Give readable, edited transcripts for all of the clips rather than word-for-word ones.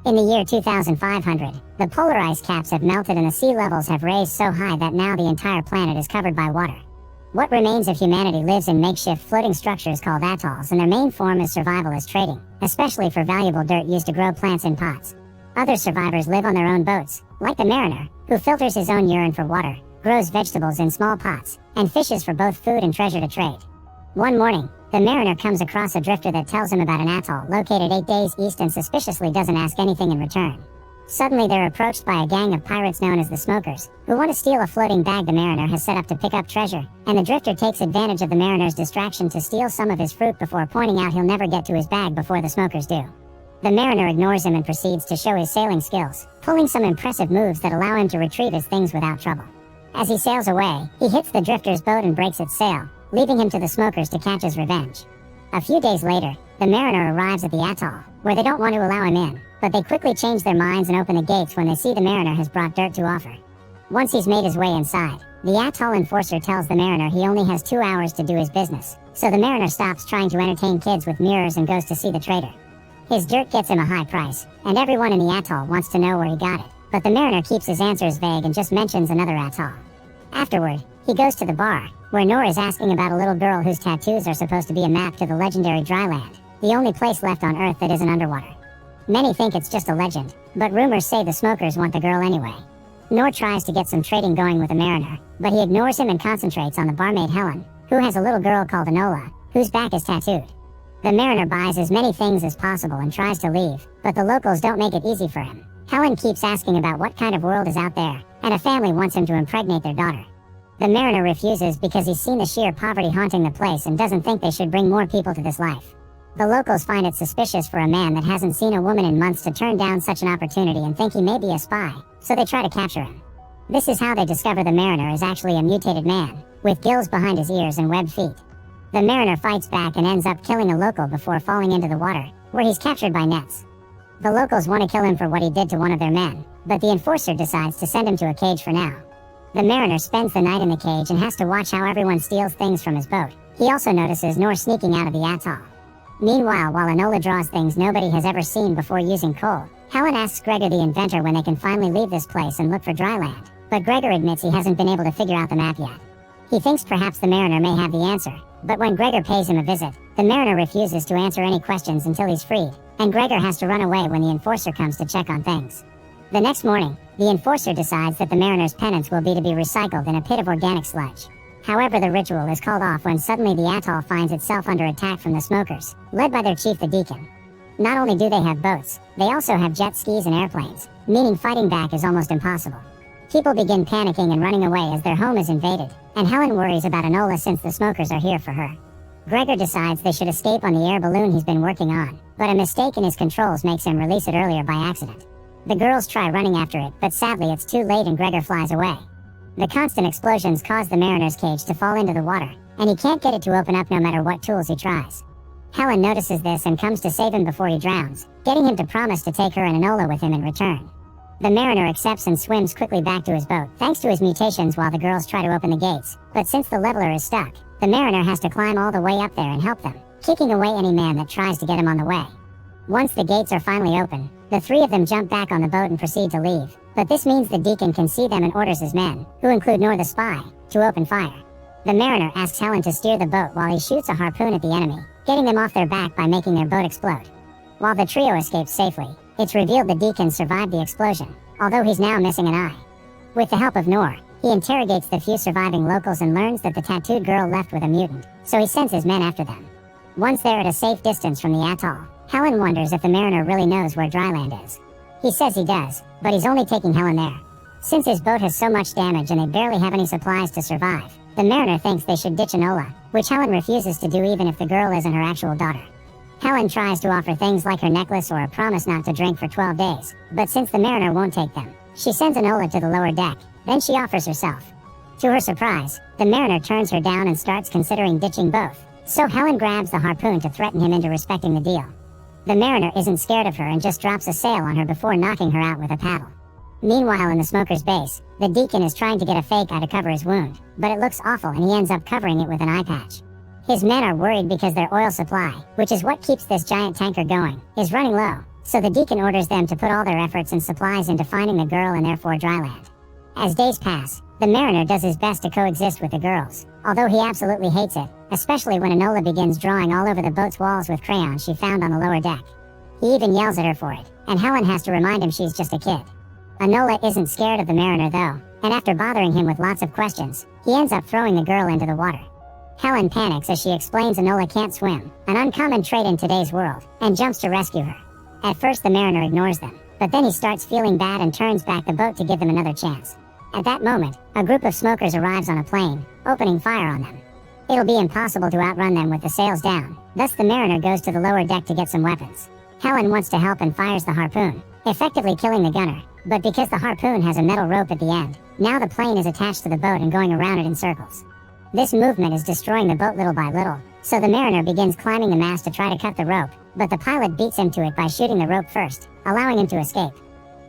In the year 2500, the polar ice caps have melted and the sea levels have raised so high that now the entire planet is covered by water. What remains of humanity lives in makeshift floating structures called atolls, and their main form is survival as trading, especially for valuable dirt used to grow plants in pots. Other survivors live on their own boats, like the mariner, who filters his own urine for water, grows vegetables in small pots, and fishes for both food and treasure to trade. One morning, the mariner comes across a drifter that tells him about an atoll located 8 days east and suspiciously doesn't ask anything in return. Suddenly they're approached by a gang of pirates known as the Smokers, who want to steal a floating bag the mariner has set up to pick up treasure, and the drifter takes advantage of the mariner's distraction to steal some of his fruit before pointing out he'll never get to his bag before the Smokers do. The mariner ignores him and proceeds to show his sailing skills, pulling some impressive moves that allow him to retrieve his things without trouble. As he sails away, he hits the drifter's boat and breaks its sail, leaving him to the Smokers to catch his revenge. A few days later, the mariner arrives at the atoll, where they don't want to allow him in, but they quickly change their minds and open the gates when they see the mariner has brought dirt to offer. Once he's made his way inside, the atoll enforcer tells the mariner he only has 2 hours to do his business, so the mariner stops trying to entertain kids with mirrors and goes to see the trader. His dirt gets him a high price, and everyone in the atoll wants to know where he got it, but the mariner keeps his answers vague and just mentions another atoll. Afterward, he goes to the bar, where Nora is asking about a little girl whose tattoos are supposed to be a map to the legendary Dryland, the only place left on Earth that isn't underwater. Many think it's just a legend, but rumors say the Smokers want the girl anyway. Nor tries to get some trading going with the mariner, but he ignores him and concentrates on the barmaid Helen, who has a little girl called Enola, whose back is tattooed. The mariner buys as many things as possible and tries to leave, but the locals don't make it easy for him. Helen keeps asking about what kind of world is out there, and a family wants him to impregnate their daughter. The mariner refuses because he's seen the sheer poverty haunting the place and doesn't think they should bring more people to this life. The locals find it suspicious for a man that hasn't seen a woman in months to turn down such an opportunity and think he may be a spy, so they try to capture him. This is how they discover the mariner is actually a mutated man, with gills behind his ears and webbed feet. The mariner fights back and ends up killing a local before falling into the water, where he's captured by nets. The locals want to kill him for what he did to one of their men, but the enforcer decides to send him to a cage for now. The mariner spends the night in the cage and has to watch how everyone steals things from his boat. He also notices Nor sneaking out of the atoll. Meanwhile, while Enola draws things nobody has ever seen before using coal, Helen asks Gregor the inventor when they can finally leave this place and look for Dryland, but Gregor admits he hasn't been able to figure out the map yet. He thinks perhaps the mariner may have the answer, but when Gregor pays him a visit, the mariner refuses to answer any questions until he's freed, and Gregor has to run away when the enforcer comes to check on things. The next morning, the enforcer decides that the mariner's penance will be to be recycled in a pit of organic sludge. However, the ritual is called off when suddenly the atoll finds itself under attack from the Smokers, led by their chief the Deacon. Not only do they have boats, they also have jet skis and airplanes, meaning fighting back is almost impossible. People begin panicking and running away as their home is invaded, and Helen worries about Enola since the Smokers are here for her. Gregor decides they should escape on the air balloon he's been working on, but a mistake in his controls makes him release it earlier by accident. The girls try running after it, but sadly it's too late and Gregor flies away. The constant explosions cause the mariner's cage to fall into the water, and he can't get it to open up no matter what tools he tries. Helen notices this and comes to save him before he drowns, getting him to promise to take her and Enola with him in return. The mariner accepts and swims quickly back to his boat, thanks to his mutations, while the girls try to open the gates, but since the leveler is stuck, the mariner has to climb all the way up there and help them, kicking away any man that tries to get him on the way. Once the gates are finally open, the three of them jump back on the boat and proceed to leave, but this means the Deacon can see them and orders his men, who include Nor the spy, to open fire. The mariner asks Helen to steer the boat while he shoots a harpoon at the enemy, getting them off their back by making their boat explode. While the trio escapes safely, it's revealed the Deacon survived the explosion, although he's now missing an eye. With the help of Nor, he interrogates the few surviving locals and learns that the tattooed girl left with a mutant, so he sends his men after them. Once they're at a safe distance from the atoll, Helen wonders if the mariner really knows where Dryland is. He says he does, but he's only taking Helen there. Since his boat has so much damage and they barely have any supplies to survive, the mariner thinks they should ditch Enola, which Helen refuses to do even if the girl isn't her actual daughter. Helen tries to offer things like her necklace or a promise not to drink for 12 days, but since the mariner won't take them, she sends Enola to the lower deck, then she offers herself. To her surprise, the mariner turns her down and starts considering ditching both, so Helen grabs the harpoon to threaten him into respecting the deal. The mariner isn't scared of her and just drops a sail on her before knocking her out with a paddle. Meanwhile, in the Smoker's base, the Deacon is trying to get a fake eye to cover his wound, but it looks awful and he ends up covering it with an eye patch. His men are worried because their oil supply, which is what keeps this giant tanker going, is running low, so the Deacon orders them to put all their efforts and supplies into finding the girl and therefore Dryland. As days pass, the mariner does his best to coexist with the girls, although he absolutely hates it, especially when Enola begins drawing all over the boat's walls with crayons she found on the lower deck. He even yells at her for it, and Helen has to remind him she's just a kid. Enola isn't scared of the mariner though, and after bothering him with lots of questions, he ends up throwing the girl into the water. Helen panics as she explains Enola can't swim, an uncommon trait in today's world, and jumps to rescue her. At first the mariner ignores them, but then he starts feeling bad and turns back the boat to give them another chance. At that moment, a group of smokers arrives on a plane, opening fire on them. It'll be impossible to outrun them with the sails down, thus the mariner goes to the lower deck to get some weapons. Helen wants to help and fires the harpoon, effectively killing the gunner, but because the harpoon has a metal rope at the end, now the plane is attached to the boat and going around it in circles. This movement is destroying the boat little by little, so the mariner begins climbing the mast to try to cut the rope, but the pilot beats him to it by shooting the rope first, allowing him to escape.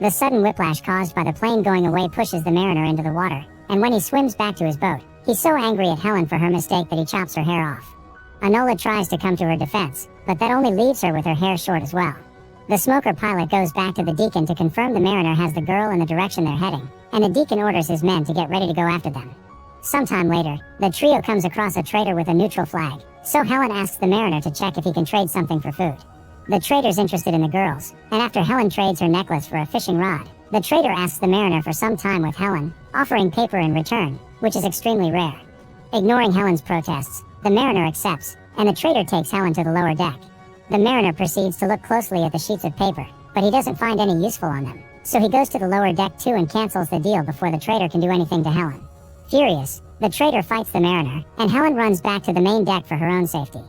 The sudden whiplash caused by the plane going away pushes the mariner into the water, and when he swims back to his boat, he's so angry at Helen for her mistake that he chops her hair off. Enola tries to come to her defense, but that only leaves her with her hair short as well. The smoker pilot goes back to the Deacon to confirm the mariner has the girl in the direction they're heading, and the Deacon orders his men to get ready to go after them. Sometime later, the trio comes across a trader with a neutral flag, so Helen asks the mariner to check if he can trade something for food. The trader's interested in the girls, and after Helen trades her necklace for a fishing rod, the trader asks the mariner for some time with Helen, offering paper in return, which is extremely rare. Ignoring Helen's protests, the mariner accepts, and the trader takes Helen to the lower deck. The mariner proceeds to look closely at the sheets of paper, but he doesn't find any useful on them, so he goes to the lower deck too and cancels the deal before the trader can do anything to Helen. Furious, the trader fights the mariner, and Helen runs back to the main deck for her own safety.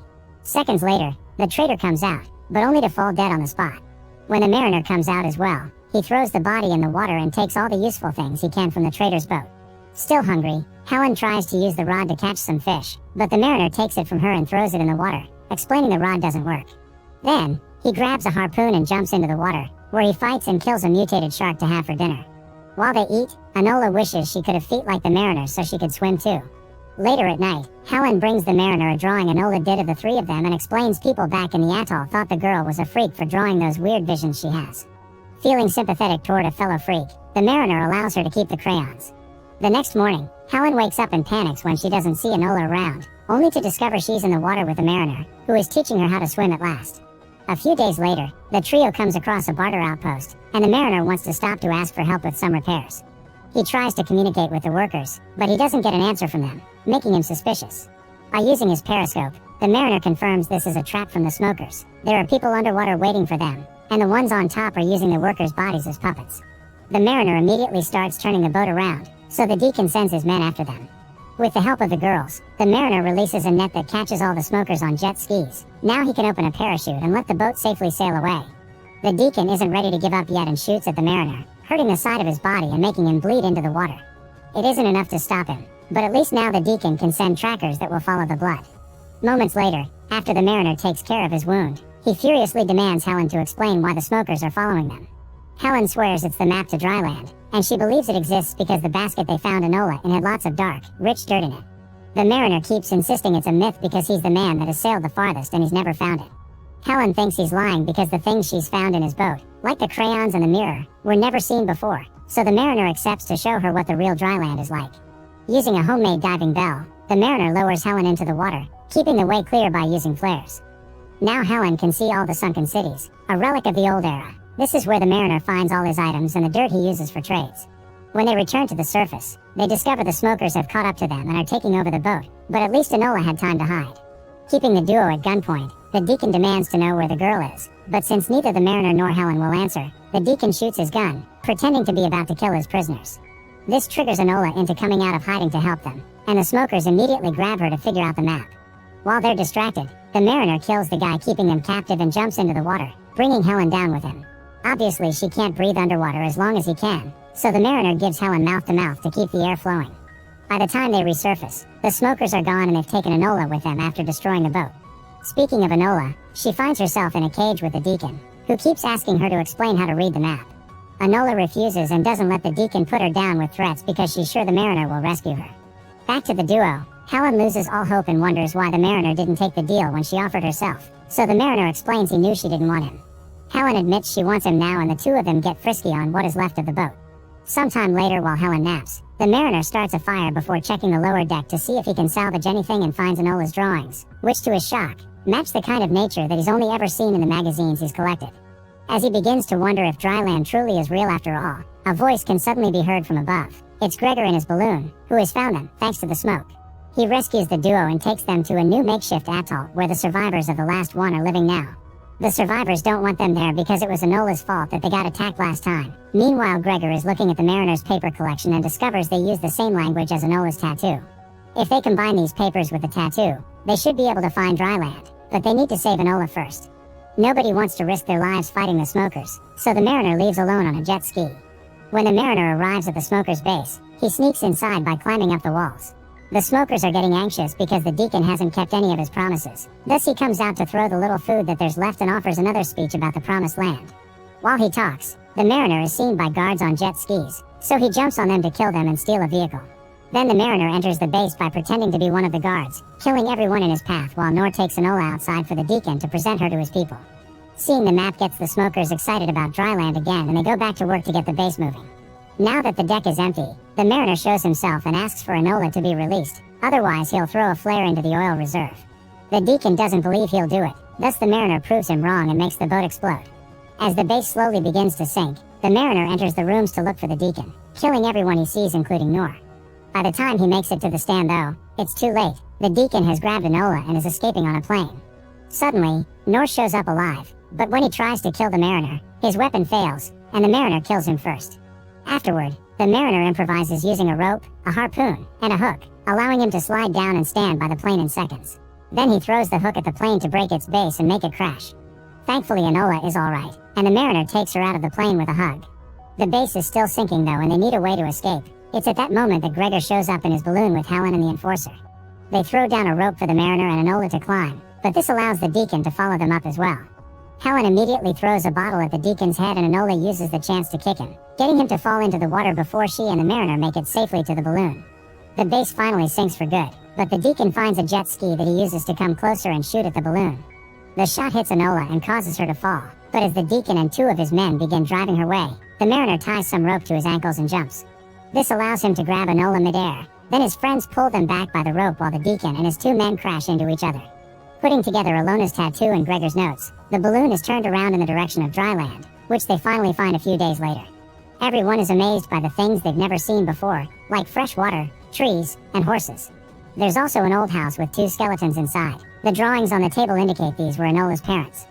Seconds later, the trader comes out, but only to fall dead on the spot. When the mariner comes out as well, he throws the body in the water and takes all the useful things he can from the trader's boat. Still hungry, Helen tries to use the rod to catch some fish, but the mariner takes it from her and throws it in the water, explaining the rod doesn't work. Then, he grabs a harpoon and jumps into the water, where he fights and kills a mutated shark to have for dinner. While they eat, Enola wishes she could have feet like the mariner so she could swim too. Later at night, Helen brings the mariner a drawing Enola did of the three of them and explains people back in the atoll thought the girl was a freak for drawing those weird visions she has. Feeling sympathetic toward a fellow freak, the mariner allows her to keep the crayons. The next morning, Helen wakes up and panics when she doesn't see Enola around, only to discover she's in the water with the mariner, who is teaching her how to swim at last. A few days later, the trio comes across a barter outpost, and the mariner wants to stop to ask for help with some repairs. He tries to communicate with the workers, but he doesn't get an answer from them, making him suspicious. By using his periscope, the mariner confirms this is a trap from the smokers. There are people underwater waiting for them, and the ones on top are using the workers' bodies as puppets. The mariner immediately starts turning the boat around, so the Deacon sends his men after them. With the help of the girls, the mariner releases a net that catches all the smokers on jet skis. Now he can open a parachute and let the boat safely sail away. The Deacon isn't ready to give up yet and shoots at the mariner, hurting the side of his body and making him bleed into the water. It isn't enough to stop him, but at least now the Deacon can send trackers that will follow the blood. Moments later, after the mariner takes care of his wound, he furiously demands Helen to explain why the smokers are following them. Helen swears it's the map to Dryland, and she believes it exists because the basket they found Enola in had lots of dark, rich dirt in it. The mariner keeps insisting it's a myth because he's the man that has sailed the farthest and he's never found it. Helen thinks he's lying because the things she's found in his boat, like the crayons and the mirror, were never seen before, so the mariner accepts to show her what the real Dryland is like. Using a homemade diving bell, the mariner lowers Helen into the water, keeping the way clear by using flares. Now Helen can see all the sunken cities, a relic of the old era. This is where the mariner finds all his items and the dirt he uses for trades. When they return to the surface, they discover the smokers have caught up to them and are taking over the boat, but at least Enola had time to hide. Keeping the duo at gunpoint, the Deacon demands to know where the girl is, but since neither the mariner nor Helen will answer, the Deacon shoots his gun, pretending to be about to kill his prisoners. This triggers Enola into coming out of hiding to help them, and the smokers immediately grab her to figure out the map. While they're distracted, the mariner kills the guy keeping them captive and jumps into the water, bringing Helen down with him. Obviously she can't breathe underwater as long as he can, so the mariner gives Helen mouth-to-mouth to keep the air flowing. By the time they resurface, the smokers are gone and they've taken Enola with them after destroying the boat. Speaking of Enola, she finds herself in a cage with the Deacon, who keeps asking her to explain how to read the map. Enola refuses and doesn't let the Deacon put her down with threats because she's sure the mariner will rescue her. Back to the duo, Helen loses all hope and wonders why the mariner didn't take the deal when she offered herself, so the mariner explains he knew she didn't want him. Helen admits she wants him now, and the two of them get frisky on what is left of the boat. Sometime later, while Helen naps, the mariner starts a fire before checking the lower deck to see if he can salvage anything, and finds Enola's drawings, which to his shock, match the kind of nature that he's only ever seen in the magazines he's collected. As he begins to wonder if Dryland truly is real after all, a voice can suddenly be heard from above. It's Gregor in his balloon, who has found them, thanks to the smoke. He rescues the duo and takes them to a new makeshift atoll where the survivors of the last one are living now. The survivors don't want them there because it was Enola's fault that they got attacked last time. Meanwhile, Gregor is looking at the mariner's paper collection and discovers they use the same language as Enola's tattoo. If they combine these papers with the tattoo, they should be able to find Dryland, but they need to save Enola first. Nobody wants to risk their lives fighting the smokers, so the mariner leaves alone on a jet ski. When the mariner arrives at the smokers' base, he sneaks inside by climbing up the walls. The smokers are getting anxious because the Deacon hasn't kept any of his promises. Thus he comes out to throw the little food that there's left and offers another speech about the promised land. While he talks, the mariner is seen by guards on jet skis, so he jumps on them to kill them and steal a vehicle. Then the mariner enters the base by pretending to be one of the guards, killing everyone in his path, while Nor takes Enola outside for the Deacon to present her to his people. Seeing the map gets the smokers excited about Dryland again, and they go back to work to get the base moving. Now that the deck is empty, the mariner shows himself and asks for Enola to be released, otherwise he'll throw a flare into the oil reserve. The Deacon doesn't believe he'll do it, thus the mariner proves him wrong and makes the boat explode. As the base slowly begins to sink, the mariner enters the rooms to look for the Deacon, killing everyone he sees including Nor. By the time he makes it to the stand though, it's too late. The Deacon has grabbed Enola and is escaping on a plane. Suddenly, Nor shows up alive, but when he tries to kill the mariner, his weapon fails, and the mariner kills him first. Afterward, the mariner improvises using a rope, a harpoon, and a hook, allowing him to slide down and stand by the plane in seconds. Then he throws the hook at the plane to break its base and make it crash. Thankfully, Enola is alright, and the mariner takes her out of the plane with a hug. The base is still sinking though, and they need a way to escape. It's at that moment that Gregor shows up in his balloon with Helen and the Enforcer. They throw down a rope for the mariner and Enola to climb, but this allows the Deacon to follow them up as well. Helen immediately throws a bottle at the Deacon's head, and Enola uses the chance to kick him, getting him to fall into the water before she and the mariner make it safely to the balloon. The base finally sinks for good, but the Deacon finds a jet ski that he uses to come closer and shoot at the balloon. The shot hits Enola and causes her to fall, but as the Deacon and two of his men begin driving her way, the mariner ties some rope to his ankles and jumps. This allows him to grab Enola midair, then his friends pull them back by the rope while the Deacon and his two men crash into each other. Putting together Alona's tattoo and Gregor's notes, the balloon is turned around in the direction of Dryland, which they finally find a few days later. Everyone is amazed by the things they've never seen before, like fresh water, trees, and horses. There's also an old house with two skeletons inside. The drawings on the table indicate these were Enola's parents.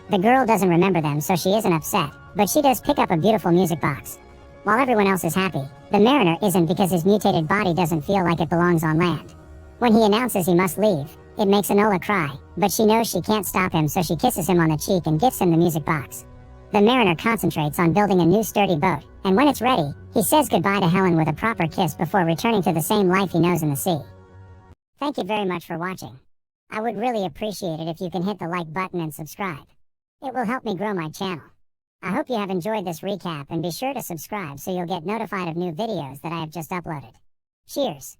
The girl doesn't remember them, so she isn't upset, but she does pick up a beautiful music box. While everyone else is happy, the mariner isn't, because his mutated body doesn't feel like it belongs on land. When he announces he must leave, it makes Enola cry, but she knows she can't stop him, so she kisses him on the cheek and gifts him the music box. The mariner concentrates on building a new sturdy boat, and when it's ready, he says goodbye to Helen with a proper kiss before returning to the same life he knows in the sea. Thank you very much for watching. I would really appreciate it if you can hit the like button and subscribe. It will help me grow my channel. I hope you have enjoyed this recap, and be sure to subscribe so you'll get notified of new videos that I have just uploaded. Cheers!